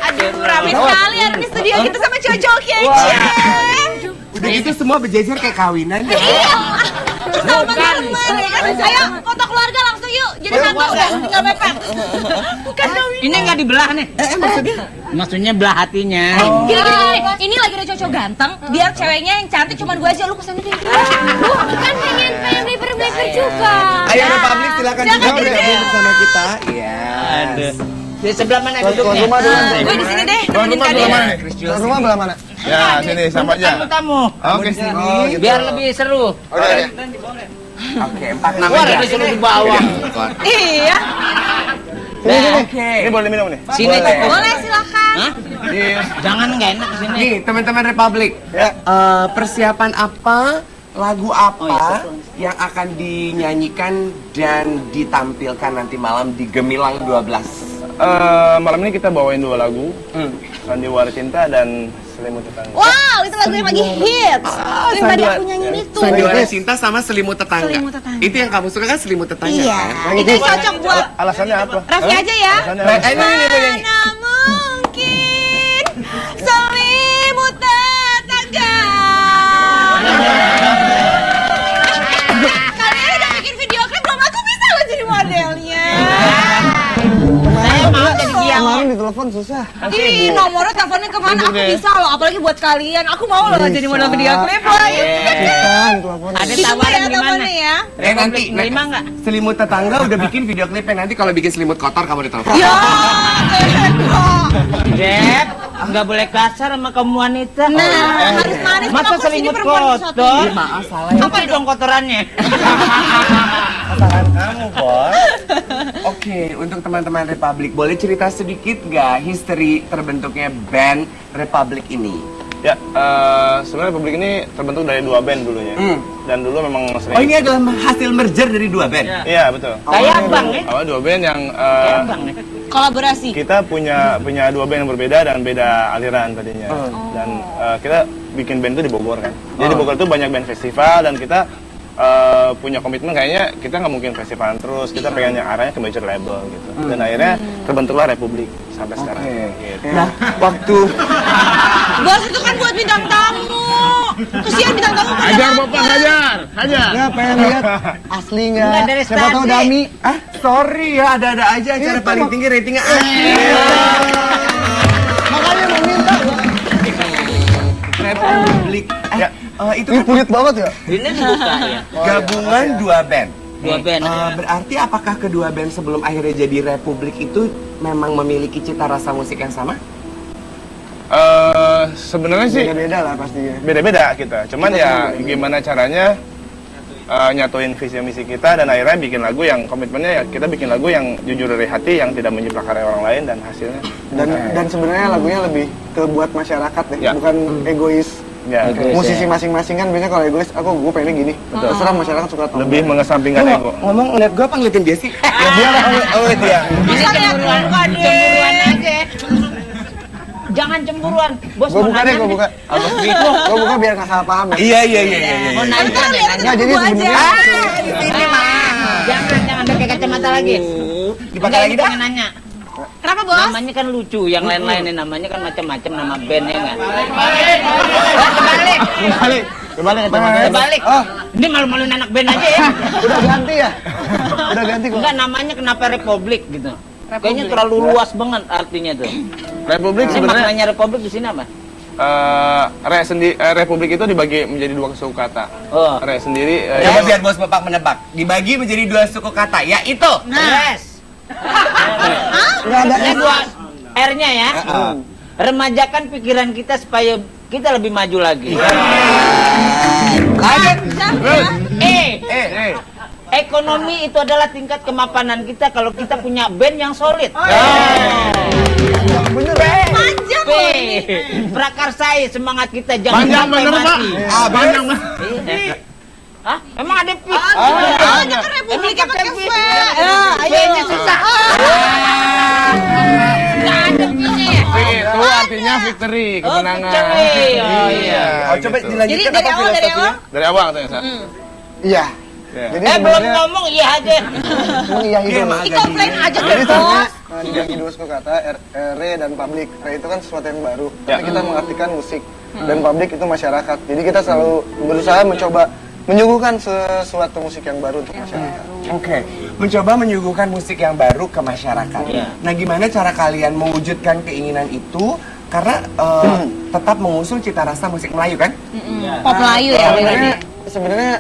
Aduh, rame sekali hari ini studio kita sama cowok-cowok kece. Udah gitu semua berjejer kayak kawinan ya. Sama teman ya kan. Saya foto keluarga langsung yuk. Jadi satu udah tinggal mepet. Bukan kawin. Ini nggak dibelah nih. Maksudnya belah hatinya. Gini. Ini lagi ada cowok ganteng. Biar ceweknya yang cantik cuma gue aja. Lu kesana deh. Lu kan pengen blipper juga. Ayo Republik silakan juga bergabung bersama kita. Iya. Di sebelah mana duduknya? Gue di sini deh. Nemenin Kadir. Tuan rumah belah mana? Ya, sini sama aja. Tamu. Oke, sini. Biar lebih seru. Oke, 4 Wah, nama lebih seru di bawah. Iya. Oke. Ini boleh minum nih? Sini cukup. Boleh silakan. Hah? Jangan nggak enak di sini. Nih, teman-teman Republik. Persiapan apa? Lagu apa yang akan dinyanyikan dan ditampilkan nanti malam di Gemilang 12? Malam ini kita bawain 2 lagu, Sandiwara Cinta dan Selimut Tetangga. Wow, itu lagu yang lagi hits. Yang tadi aku nyanyiin itu. Sandiwara Cinta sama Selimut Tetangga. Selimut Tetangga. Itu yang kamu suka kan Selimut Tetangga? Iya. Kan? Itu cocok buat Alasannya apa? Raffi aja ya. Alasannya apa? Mana mungkin selimut tetangga. Kalian udah bikin video klip belum? Aku bisa loh jadi modelnya. Saya mau jadi biang. Kemarin ditelepon susah. Ih, nomornya teleponnya kemana? Aku bisa loh, apalagi buat kalian. Aku mau loh jadi model video klip loh. Bukan, telepon. Ada Ditunggu tawaran ya di mana? teleponnya ya. Nanti Nerima nggak? Selimut Tetangga udah bikin video klipnya, nanti kalau bikin selimut kotor kamu ditelepon. Ya, kok. Dep, nggak boleh kasar sama kamu wanita. Nah, harus manis. Masa Aku sini selimut perempuan kotor? satu-satunya. Maaf salah. Apa dong kotorannya? Kesalahan kamu, Bos. Oke, untuk teman-teman Republik, boleh cerita sedikit nggak history terbentuknya band Republik ini? Ya, sebenarnya Republik ini terbentuk dari 2 band dulunya. Dan dulu memang sering. Oh, ini adalah hasil merger dari 2 band? Iya, betul. Kayak abang ya? Awal 2 band yang Kayak abang ya? Kolaborasi. kita punya 2 band yang berbeda dan beda aliran tadinya. Dan kita bikin band itu di Bogor kan. Jadi di Bogor itu banyak band festival dan kita punya komitmen kayaknya kita nggak mungkin festivalan terus, kita pengen yang arahnya ke major label gitu. Dan akhirnya terbentuklah Republik sampai sekarang. Gitu. Nah, waktu Bos itu kan buat bintang tamu. Kesian bintang tamu pada Hajar lapar. Bapak, hajar. Ya, pengen lihat asli Nggak nggak? dari Siapa tahu tadi. Dami. sorry ya, ada-ada aja acara paling tinggi ratingnya. Makanya mau minta. Republik. Ya. Itu Ini kan pelit banget ya. Ini dibuka ya? gabungan 2 band. 2 band. Berarti apakah kedua band sebelum akhirnya jadi Republik itu memang memiliki cita rasa musik yang sama? Sebenarnya sih Beda-beda lah pastinya. beda-beda kita. Cuman ya gimana caranya nyatuin visi misi kita dan akhirnya bikin lagu yang komitmennya ya kita bikin lagu yang jujur dari hati yang tidak menjiplak karya orang lain dan hasilnya. Dan sebenarnya lagunya lebih ke buat masyarakat deh, Ya. bukan egois. Ya, Musisi masing-masing kan biasanya kalau egois, gue pengennya gini. Terserah masyarakat suka atau lebih enggak. mengesampingkan ego. Ngomong ngeliat gue apa ngeliatin dia sih? Ya dia lah, dia. Bisa lihat Cemburuan aja. Jangan cemburuan. Bos Gue mau buka deh, nanya gue nih. buka. Gue buka biar nggak salah paham ya. Iya. Mau nanya Kan deh, lihat nanya. Nggak, jadi gua aja. sebenarnya- Di sini mah. Jangan pakai kacamata lagi. Dipakai lagi Ini dah. pengen nanya. Kenapa bos? Namanya kan lucu, yang lain-lainnya namanya kan macam-macam nama band ya kan. Kebalik kacamata. Kebalik. Oh. Ini malu-maluin anak band aja ya. Udah ganti ya? Udah ganti kok. Enggak, namanya kenapa Republik gitu. Kayaknya terlalu luas banget artinya tuh. Republik Ini sebenarnya maknanya Republik di sini apa? Republik itu dibagi menjadi 2 suku kata. Oh. Re sendiri Coba biar bos bapak menebak. Dibagi menjadi 2 suku kata, yaitu Res. Nggak ada Ini S. dua R-nya ya. Remajakan pikiran kita supaya kita lebih maju lagi. lanjut. Ekonomi itu adalah tingkat kemapanan kita kalau kita punya band yang solid. Bener. Panjang B. loh ini. Prakarsai semangat kita jangan Panjang sampai bener, Pak. mati. Panjang Hah? Emang ada P? Banyak kan Republiknya pakai V. B-nya susah. Nggak ada P-nya. Itu artinya victory, kemenangan. victory. Oh, iya. Oh, coba gitu. dilanjutkan Jadi dari apa awal, dari filosofinya? awal? Dari awal tuh ya, Sa? Iya. Jadi Belum sebenarnya ngomong iya aja. iya Dia emang Ih, agak komplain dingin. aja Jadi deh, sebenarnya bos. yang di Duosko kata re dan publik. Re itu kan sesuatu yang baru, Ya. tapi kita mengartikan musik dan publik itu masyarakat. Jadi kita selalu berusaha mencoba menyuguhkan sesuatu musik yang baru untuk masyarakat. Oke, mencoba menyuguhkan musik yang baru ke masyarakat. Iya. Nah, gimana cara kalian mewujudkan keinginan itu? Karena tetap mengusung cita rasa musik Melayu kan? Pop Melayu ya berarti. Sebenarnya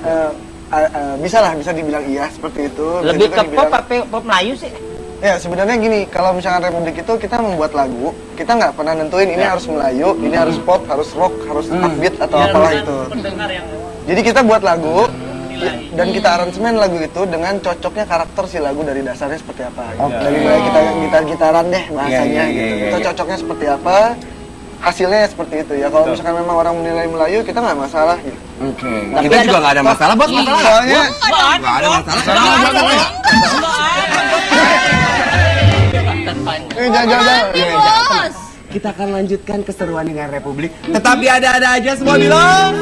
bisa dibilang iya seperti itu. Dan Lebih juga ke pop dibilang- apa pop Melayu sih? Ya sebenarnya gini, kalau misalkan Republik itu kita membuat lagu, kita nggak pernah nentuin ini harus Melayu, ini harus pop, harus rock, harus upbeat atau apalah itu. Jadi kita buat lagu dan kita aransemen lagu itu dengan cocoknya karakter si lagu dari dasarnya seperti apa. Gitu. Dari mulai kita gitar-gitaran deh bahasanya Iya, gitu. iya, Kita iya. cocoknya seperti apa, hasilnya seperti itu ya. Kalau misalkan memang orang menilai Melayu, kita nggak masalah gitu. Oke, kita juga nggak ada masalah, bos. Masalah nggak? Soalnya Nggak ada masalah. jangan. Nanti, bos. Kita akan lanjutkan keseruan dengan Republik. Tetap di ada-ada aja semua bilang.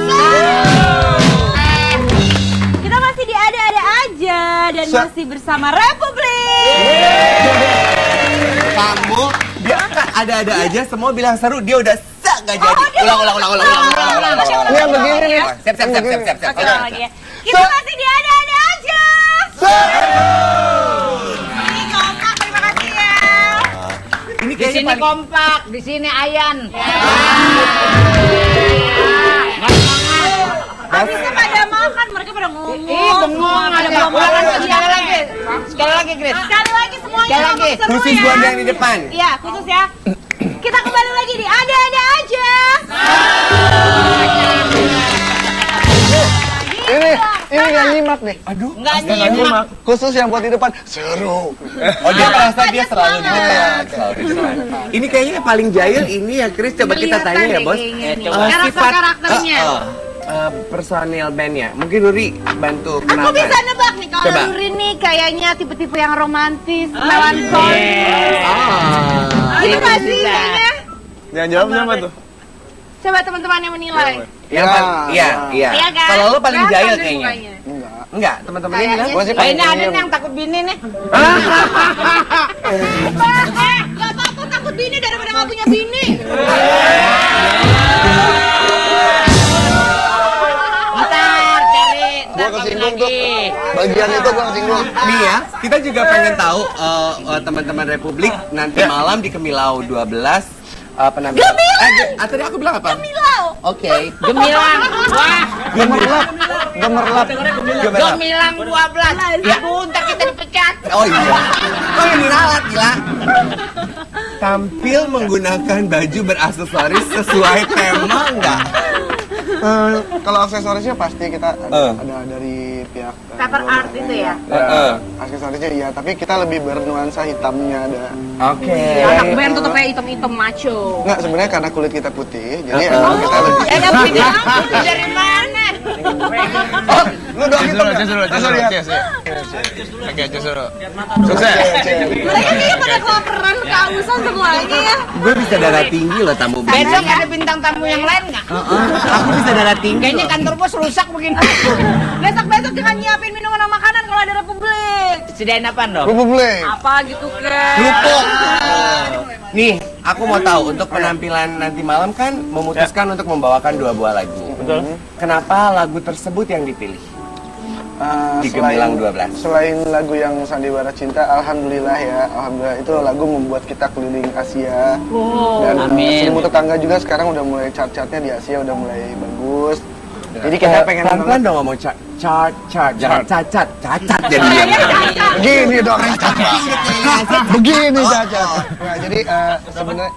Kita masih di ada-ada aja dan masih bersama Republik. Kamu dia kan ada-ada aja semua bilang seru, dia udah nggak jadi. Ulang. Ini yang begini nih. Siap. Oke, ulang lagi ya. Kita masih di ada-ada aja. Ini kompak, terima kasih ya. Ini Di kayaknya sini paling kompak, di sini Ayan. Habisnya pada makan, mereka pada ngomong. Bengong Ada belum makan Sekali lagi. Sekali lagi, Chris. Sekali lagi semuanya Sekali lagi. ngomong seru khusus ya. buat yang di depan. Iya, khusus ya. Kita kembali lagi di ada-ada aja. Ini yang nyimak nih. Aduh, Enggak nyimak. Khusus yang buat di depan seru. oh dia merasa dia selalu di semangat. depan. Selalu di depan. Ini kayaknya yang paling jahil ini ya, Chris. Coba kita tanya ya, bos. Karakter-karakternya. Personil bandnya. Mungkin Ruri bantu Aku kenalkan. bisa nebak nih kalau Coba. Ruri nih kayaknya tipe-tipe yang romantis, melankolis. Itu nggak sih kayaknya? Yang jawab siapa tuh? Coba teman-teman yang menilai. Iya. Iya kan? Kalau lo paling Kelihatan jahil dari kayaknya. mukanya. Enggak, teman-temannya bilang. Gua sih Oh, ini ada pendiam. nih yang takut bini nih. Gak apa-apa takut bini daripada gak punya bini. Ntar cari, Gua ntar kawin kesinggung tuh. lagi. Bagian itu gua kesinggung. Nih ya, kita juga pengen tahu teman-teman Republik nanti malam di Kemilau 12 penampilan. Tadi aku bilang apa? Milau. Oke. Gemilang. Wah, Gemerlap. Gemilang 12. Aduh, ntar kita dipecat. Oh iya. Kok ini ralat gila? Tampil menggunakan baju beraksesoris sesuai tema enggak? Kalau aksesorisnya pasti kita ada dari pihak Paper art itu ya? aksesorisnya iya, tapi kita lebih bernuansa hitamnya ada. Oke. Anak band tuh kayak hitam-hitam macho. Enggak, sebenarnya karena kulit kita putih, jadi emang kita lebih. Tapi dari mana? Lu dong hitam ya? Sukses. Mereka kayaknya pada kelaparan kehausan semuanya ya. Gue bisa darah tinggi loh tamu band. Besok ada bintang tamu yang lain nggak? Aku bisa darah tinggi. Kayaknya kantor bos rusak begini. Besok-besok jangan nyiapin minuman sama makanan kalau ada Republik. Sediain apaan dong? Republik. Apa gitu kan? Kerupuk. Nih, aku mau tahu untuk penampilan nanti malam kan memutuskan untuk membawakan 2 buah lagu. Betul. Kenapa lagu tersebut yang dipilih? Di Gemilang 12. Selain lagu yang Sandiwara Cinta, alhamdulillah ya, alhamdulillah itu lagu membuat kita keliling Asia. Dan amin. Selimut Tetangga juga sekarang udah mulai chart-chartnya di Asia udah mulai bagus. Jadi kita pengen pelan-pelan dong ngomong chart, jangan cacat jadi begini dong begini cacat. Nah, jadi sebenarnya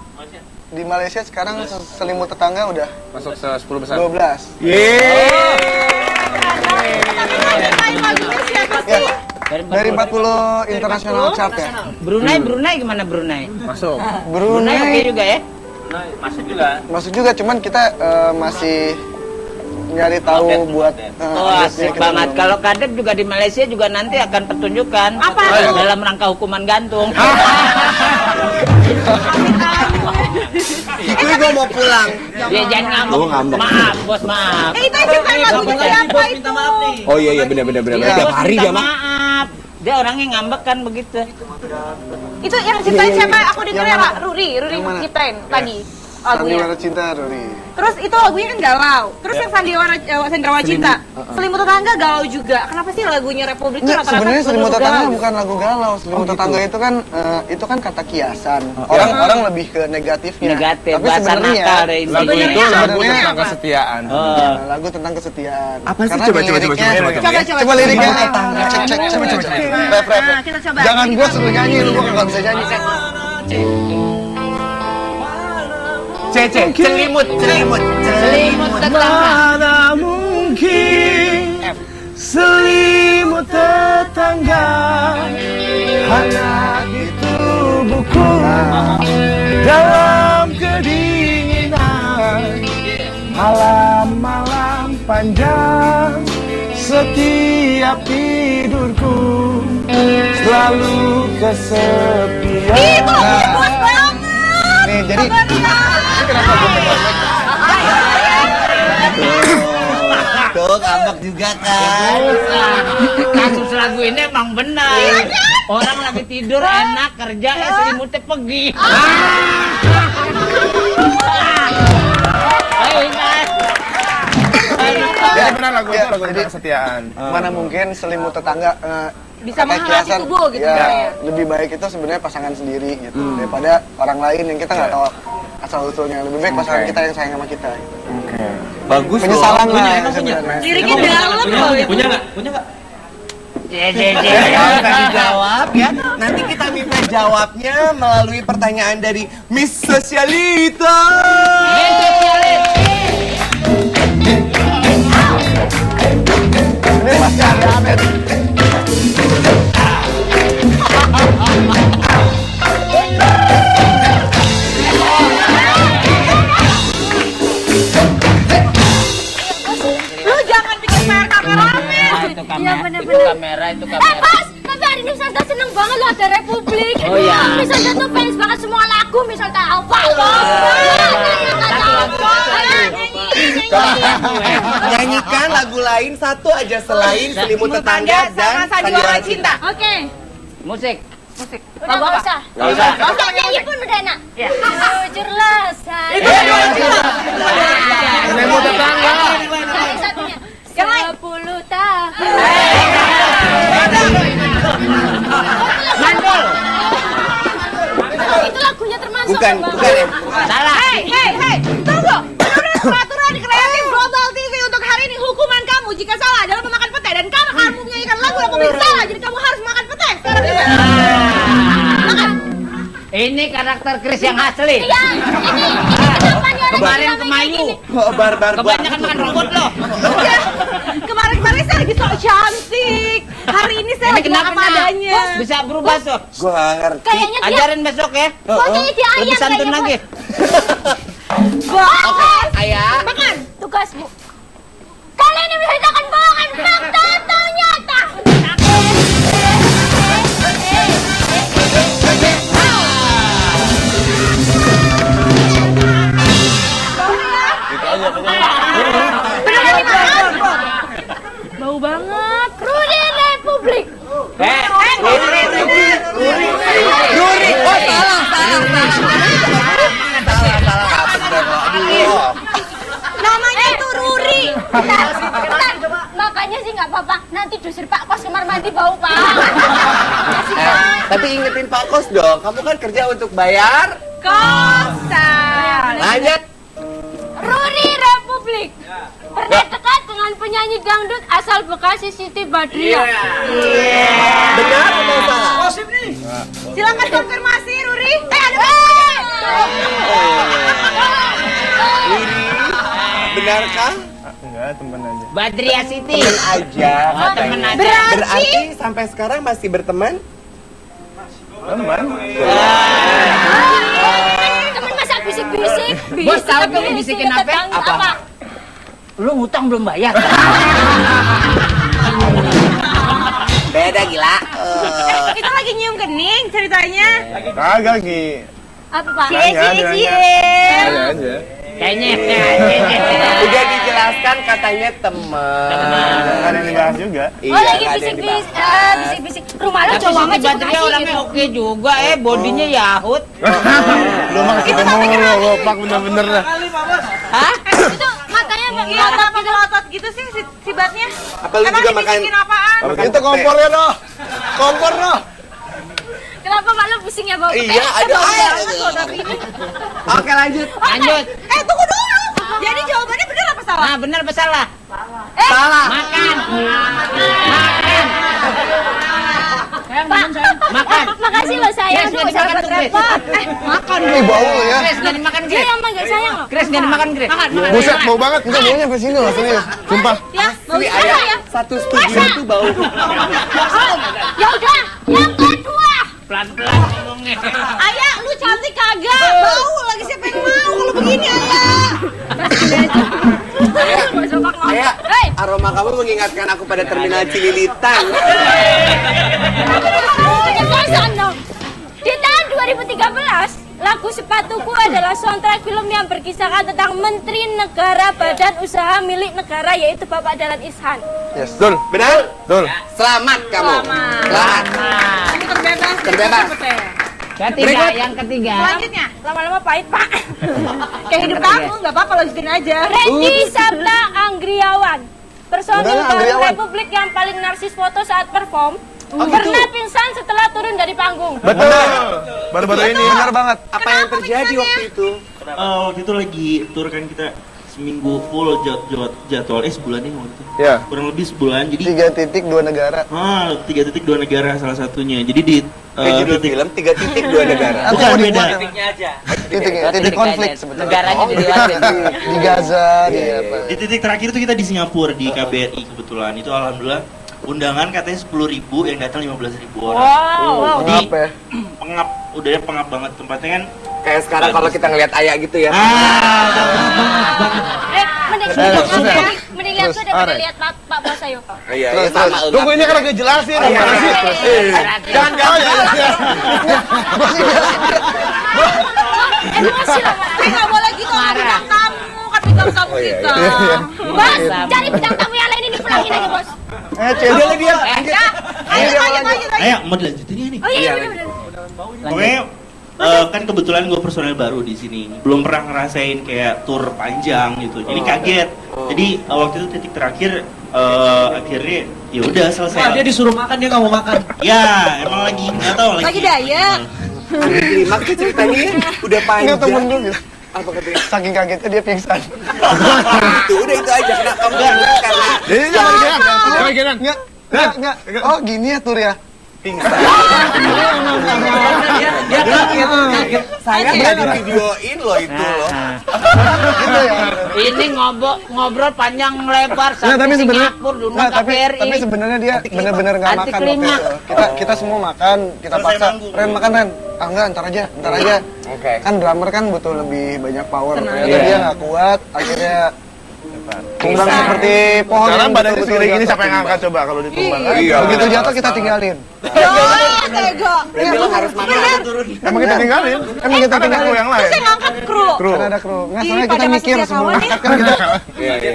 di Malaysia sekarang Selimut Tetangga udah Masuk 10 besar. 12. Ya, dari 40 international chart ya. Brunei gimana Brunei? Masuk. Brunei oke juga ya? Masuk juga, cuman kita masih nyari tahu buat Oh asik banget. Kalau Kadep juga di Malaysia juga nanti akan pertunjukan. Apa? Dalam rangka hukuman gantung. Itu gua mau pulang. Dia jangan ngambek. Oh, ngambek. Maaf, bos, maaf. Itu ceritain lagunya siapa itu? Oh iya benar. Tiap hari dia mah. Maaf. Dia orangnya ngambek kan begitu. Itu yang ceritain siapa? Aku denger ya Pak, Ruri mana? ceritain tadi lagunya. Sandiwara Cinta, Ruri. Terus itu lagunya kan galau. Terus yang Sandiwara Cinta, Selimut Tetangga galau juga. Kenapa sih lagunya Republik itu Nggak, rata-rata sebenarnya Selimut lagu Tetangga galau? bukan lagu galau. Selimut Tetangga itu kan kata kiasan. Orang lebih ke negatifnya. Negatif, Tapi bahasa sebenarnya nakal deh Lagu intinya. itu lagu Sebenarnya tentang apa? kesetiaan. Oh. lagu tentang kesetiaan. Apa sih? Karena Coba. Coba liriknya. Cek. Ref. Kita coba. Jangan gue suruh nyanyi, lu gue nggak bisa nyanyi. Cece, selimut. Selimut tetangga. Mana mungkin selimut tetangga hangat di tubuhku dalam kedinginan malam-malam panjang setiap tidurku selalu kesepian. Itu bagus banget. Nih, jadi kenapa gue pegang mic? Tuh ngambek juga kan. Kasus lagu ini emang benar. Orang lagi tidur enak kerja selimutnya pergi. Jadi benar lagu itu lagu tentang kesetiaan. Mana mungkin selimut tetangga Bisa kata menghangati kiasan, tubuh gitu ya, katanya. lebih baik itu sebenarnya pasangan sendiri gitu daripada orang lain yang kita nggak tahu asal usulnya. Lebih baik pasangan kita yang sayang sama kita gitu. Bagus loh. Penyesalan lah sebenarnya. Liriknya dalam loh. Punya nggak? Ayo kita dijawab ya. Nanti kita minta jawabnya melalui pertanyaan dari Miss Sosialita. Ini masih ada Ahmed. Lu jangan bikin PR kameramen. Itu Iya, kamera, bener-bener. itu kamera, itu kamera. Pas, tapi hari ini Santa seneng banget loh ada Republik. Oh, iya. Misalnya tuh fans banget semua lagu, misalnya apa? Nyanyikan lagu lain satu aja selain Selimut Tetangga dan Sandiwara Cinta. Oke. Musik. Udah nggak usah. Nggak usah. Nggak usah nyanyi pun udah enak. Jujurlah saya. Itu Sandiwara Cinta. Selimut tetangga. Yang satunya. Yang lain. 10 tahun. Mandul. Itu lagunya termasuk. Bukan ya. Salah. Hei, tunggu. Menurut peraturan kreatif Global TV untuk hari ini, hukuman kamu jika salah adalah memakan petai dan karena kamu menyanyikan lagu Republik salah, jadi kamu harus makan petai. Sekarang juga. Makan. Ini karakter Chris yang asli. Iya, ini kenapa nih orang Kemarin bilang ke kayak Mayu. gini? Oh, barbar Kebanyakan makan rumput loh. Kemarin saya lagi sok cantik. Hari ini saya lagi kenapa apa adanya. Bos bisa berubah tuh. Gue gak ngerti. Kayaknya dia Ajarin besok ya. pokoknya dia Lebih ayam santun kayaknya, lagi. Bos. Ayah. Makan. tugasmu. Kalian yang menceritakan bohongan fakta atau nyata? Bau banget. Rudi Republik. Ruri. Oh salah. Namanya itu Ruri. Bentar. Makanya sih nggak apa-apa. Nanti diusir Pak Kos kamar mandi bau Pak. Tapi ingetin Pak Kos dong. Kamu kan kerja untuk bayar. Kosan. Lanjut. Rudi Republik. Pernah dekat dengan penyanyi dangdut asal Bekasi Siti Badriah. Benar atau salah? Silakan konfirmasi Ruri. Ada Ini benarkah? Enggak, teman aja. Badriah Siti. Teman aja. Oh, temen aja. Berarti sampai sekarang masih berteman? Teman. Temen masa bisik-bisik. Bos tahu kamu bisikin apa? Apa? Lu ngutang belum bayar. Beda gila. Itu lagi nyium kening ceritanya. Kagak Gi. Apa Pak? Tanya aja. Kayaknya. Udah dijelaskan katanya teman. Nggak ada yang dibahas juga. Oh lagi nggak ada yang dibahas. bisik-bisik. Rumah lo Tapi cowok amat Siti Badriah orangnya oke juga, bodinya Yahut. Lu mah ketemu lu, Pak bener-bener dah. Hah? Itu matanya Melotot gitu sih si batnya. Apa lu juga makan? Bikin apaan? Itu kompornya doh. Kompor doh. Kenapa Mak lo pusing ya Bang? Iya, ada. Oke lanjut. Lanjut. Tunggu dulu. Jadi jawabannya benar apa salah? Nah, benar apa salah? Salah. Makan. Pak, makasih loh sayang. Grace, nggak dimakan tuh, Grace. Makan Ini bau ya. Grace, nggak dimakan, Dia Grace. yang manggil sayang loh. Grace, nggak dimakan, Grace. Makan. Buset, bau banget. Enggak baunya sampai sini loh, serius. Sumpah. Ya, mau Ini sayang ya. ayah satu studio itu bau. Ya udah, yang kedua. Pelan-pelan ngomongnya. Ayah, lu cantik kagak? Bau lagi siapa yang mau kalau begini ayah? Ayah, aroma kamu mengingatkan aku pada terminal Cililitan. Penjelasan dong. Di tahun 2013, lagu Sepatuku adalah soundtrack film yang berkisahkan tentang Menteri Negara Badan Usaha Milik Negara yaitu Bapak Dahlan Iskan. Yes. Dul, Benar? Dul. Selamat kamu. Selamat. Terbebas. Ketiga, yang ketiga. Selanjutnya, Lama-lama pahit Pak. kayak hidup kamu nggak apa-apa lanjutin aja. Randy Sabta Anggriawan, personil Benar, baru Anggriawan. Republik yang paling narsis foto saat perform, pernah pingsan setelah turun dari panggung. Betul. Baru-baru ini. Benar banget. Apa yang terjadi waktu itu? Waktu itu lagi tur kan kita seminggu full jadwal sebulan nih waktu itu. Ya. Kurang lebih sebulan. Jadi 3.2 negara. 3.2 negara salah satunya. Jadi di Kayak judul film 3.2 negara. Atau bukan mau beda. Titik Titik konflik aja. sebetulnya. Negaranya dilewatin. Di Gaza, di apa. Di titik terakhir itu kita di Singapura di KBRI kebetulan. Itu alhamdulillah undangan katanya 10.000 yang datang 15.000 orang. Wow. Jadi Apa ya? pengap, udahnya pengap banget tempatnya kan. Kayak sekarang kalau kita ngelihat ayah gitu ya. Mending lihat tuh daripada lihat Pak Bos ayo. Iya, Terus, sama. terus. Tunggu ini kan lagi jelasin. Gimana sih? Jangan Emosi lah Pak. Nggak boleh gitu sama bintang tamu, kan bintang tamu kita. Bos, cari bintang tamu yang lain ini pulangin aja Bos. Udah lah dia. Lanjut. Ayo mau dilanjutin ya nih. Oh iya benar. Pokoknya kan kebetulan gue personel baru di sini, belum pernah ngerasain kayak tur panjang gitu, jadi kaget. Jadi waktu itu titik terakhir akhirnya ya udah selesai. Dia disuruh makan, dia nggak mau makan. Ya emang lagi nggak tahu Lagi diet. Makanya ceritanya udah panjang. Enggak temen gue bilang. Apa katanya? Saking kagetnya dia pingsan. Udah itu aja. Kenapa kamu karena Jadi jangan digerak. Jangan digerak. Enggak. Oh, gini ya tur ya. pingsan. Dia kaget. Saya nggak di videoin loh itu loh. Gitu ya. Ini ngobrol panjang lebar Nah, tapi sampai sebenarnya Singapura di rumah nah, KBRI. tapi sebenarnya dia benar-benar nggak Anti makan waktu klimaks. itu. Kita semua makan, kita Selesai paksa. manggung. Ren makan Ren. Ah enggak, ntar aja. Oke. Kan drummer kan butuh lebih banyak power. Ternyata Iya. dia nggak kuat, akhirnya tumbang seperti pohon. Sekarang yang badannya betul-betul segede gini jatuh siapa yang tumbang. angkat coba kalau ditumbang? Iya. Begitu jatuh kita tinggalin. Tega. Berarti lo harus makan. Emang kita tinggalin? Emang kita Kan ada kru tinggalin. yang lain. Terus yang ngangkat kru. Kan ada kru. Nggak, Ih, soalnya pada kita nggak mikir setia semua. kawan nih. Kan kita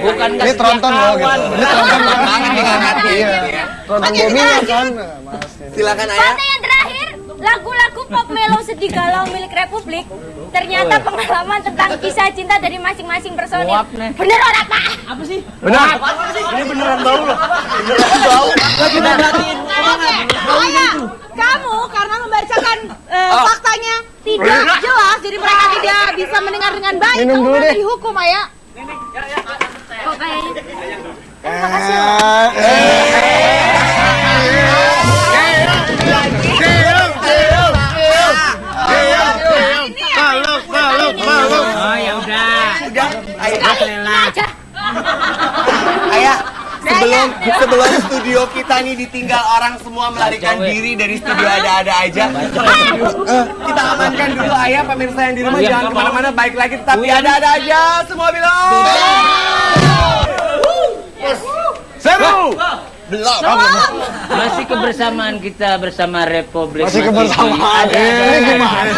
Bukan ini tronton loh gitu. Ini tronton Banget diangkatin. Iya. Tronton booming kan. Mas. Silakan ayah. Pada yang terakhir, lagu-lagu pop melo sedih galau milik Republik. Ternyata pengalaman tentang kisah cinta dari masing-masing personil. Uap nih. Bener orang Pak? Benar. Ini beneran bau loh. Ayah, kamu karena membacakan faktanya tidak jelas, jadi mereka tidak bisa mendengar dengan baik. Minum Kamu dulu akan deh. dihukum, Ayah. Kok kayaknya? Oh ya udah. Rela. Ayah, sebelum studio kita nih ditinggal orang semua melarikan diri dari studio ada-ada aja. Kita amankan dulu ayah, pemirsa yang di rumah jangan kemana-mana, baik lagi tapi ada-ada aja semua bilang. Seru. Belum. Masih kebersamaan kita bersama Republik. Masih kebersamaan. Ada. Ini gimana?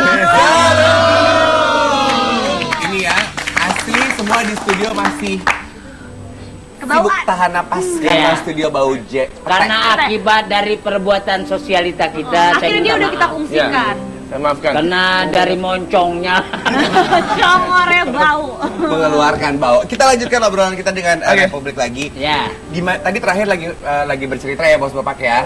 Ini ya, asli semua di studio masih sibuk tahan napas karena Iya. studio bau jet. Karena akibat dari perbuatan sosialita kita, Akhirnya dia udah kita fungsikan. Saya maafkan. karena dari moncongnya. Congornya bau. Mengeluarkan bau. Kita lanjutkan obrolan kita dengan Republik lagi. Ya. Tadi terakhir lagi bercerita ya bos bapak ya,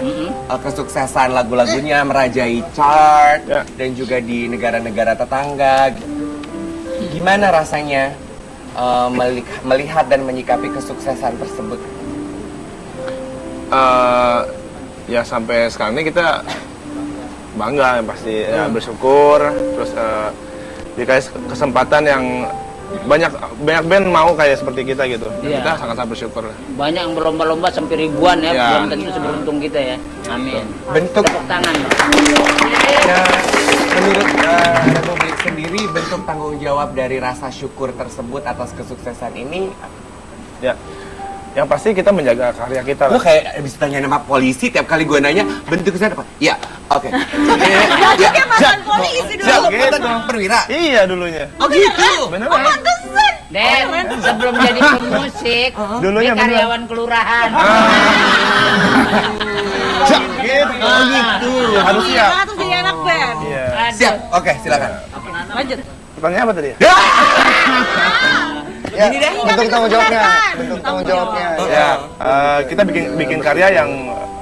kesuksesan lagu-lagunya merajai chart Ya. dan juga di negara-negara tetangga. Gimana rasanya melihat dan menyikapi kesuksesan tersebut? Ya sampai sekarang ini kita bangga yang pasti, ya, bersyukur, terus dikasih kesempatan yang banyak band mau kayak seperti kita gitu. Dan Iya. kita sangat-sangat bersyukur. Banyak yang berlomba-lomba sampai ribuan ya, Ya. belum tentu seberuntung kita ya. Amin. Bentuk Tepuk tangan. ya, menurut Republik sendiri, bentuk tanggung jawab dari rasa syukur tersebut atas kesuksesan ini, Ya, yang pasti kita menjaga karya kita lo lah. kayak bisa tanya nama polisi tiap kali gue nanya bentuk kesana apa? Ya, oke. Dia mantan polisi dulu. Siap, Gitu. mantan perwira. Iya dulunya. Oh gitu. Beneran. Pantesan. Dan sebelum jadi pemusik, Dulunya dia karyawan kelurahan. Siap, gitu. Oh gitu. Harus siap. Terus jadi anak band. Iya. Aduh. Siap, oke silakan. Lanjut. Pertanyaan apa tadi? Ya, Ini deh. bentuk tanggung jawabnya. Sampaikan. Bentuk tanggung jawabnya. Ya, kita bikin karya yang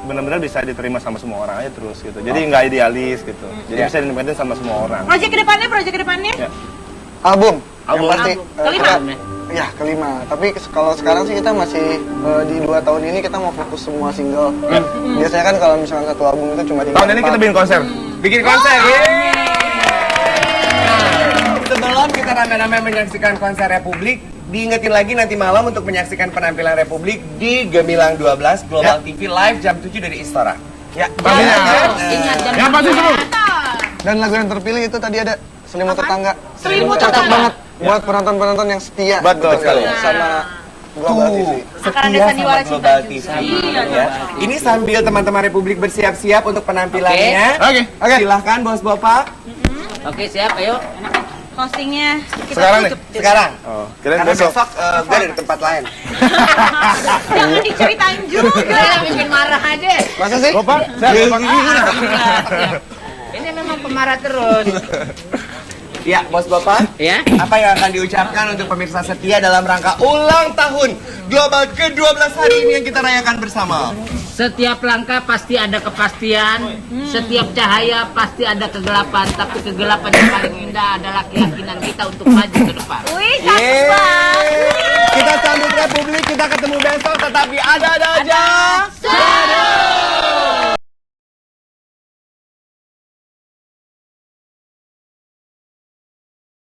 benar-benar bisa diterima sama semua orang aja terus gitu. Jadi nggak idealis gitu. Jadi Ya. bisa dinikmatin sama semua orang. Proyek kedepannya. Ya. Album. Yang Album. pasti. Kelima. Ya, kelima. Tapi kalau sekarang sih kita masih di 2 tahun ini kita mau fokus semua single. Biasanya kan kalau misalkan satu album itu cuma 3. Tahun ini kita bikin konser. Bikin konser. Sebelum kita rame-rame menyaksikan konser Republik, diingetin lagi nanti malam untuk menyaksikan penampilan Republik di Gemilang 12 Global TV Live jam 7 dari Istora. Ya, Ingat jam Yang pasti seru. Dan lagu yang terpilih itu tadi ada Selimut Tetangga. Selimut Cocok Tetangga. banget buat penonton-penonton yang setia. Betul sekali. Sama Global TV. Akan ada setia sandiwara sama cinta Global juga. TV. Iya, Ya. Ini sambil teman-teman Republik bersiap-siap untuk penampilannya. Oke. Silahkan bos bapak. Oke, siap, ayo. Hostingnya kita Sekarang nih? tutup. Sekarang. Oh, kirain Karena besok. besok gue ada di tempat lain. Jangan diceritain juga. Udah bikin marah aja. Masa sih? Bapak, saya Bapak. Ini memang pemarah terus. Ya, bos bapak. Ya. Apa yang akan diucapkan untuk pemirsa setia dalam rangka ulang tahun Global ke-12 hari ini yang kita rayakan bersama? Setiap langkah pasti ada kepastian, setiap cahaya pasti ada kegelapan, tapi kegelapan yang paling indah adalah keyakinan kita untuk maju ke depan. Wih, cakep banget. Kita sambut Republik, kita ketemu besok, tetapi ada aja. Sudah.